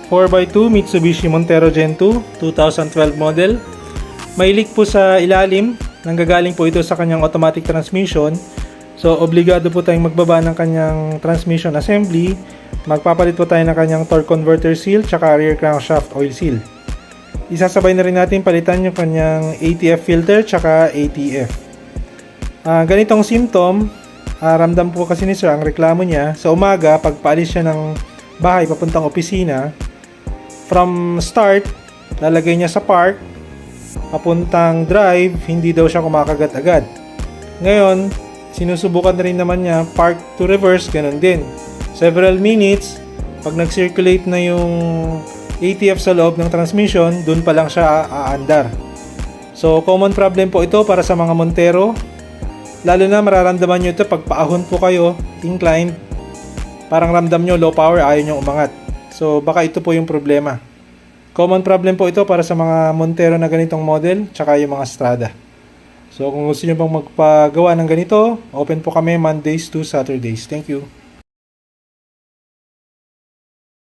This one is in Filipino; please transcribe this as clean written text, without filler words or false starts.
4x2 Mitsubishi Montero Gen 2 2012 model. May leak po sa ilalim. Nanggagaling po ito sa kanyang automatic transmission. So, obligado po tayong magbaba ng kanyang transmission assembly. Magpapalit po tayo ng kanyang torque converter seal tsaka rear crankshaft oil seal. Isasabay na rin natin palitan yung kanyang ATF filter tsaka ATF. Ganitong symptom, ramdam po kasi ni sir ang reklamo niya. Sa umaga, pag paalis siya ng bahay papuntang opisina, from start, lalagay niya sa park, papuntang drive, hindi daw siya kumakagat agad. Ngayon, sinusubukan na rin naman niya park to reverse, ganun din. Several minutes, pag nag-circulate na yung ATF sa loob ng transmission, dun pa lang siya aandar. So, common problem po ito para sa mga Montero. Lalo na mararamdaman nyo ito pag paahon po kayo, inclined. Parang ramdam nyo low power, ayaw nyo umangat. So, baka ito po yung problema. Common problem po ito para sa mga Montero na ganitong model, tsaka yung mga Strada. So, kung gusto nyo bang magpagawa ng ganito, open po kami Mondays to Saturdays. Thank you.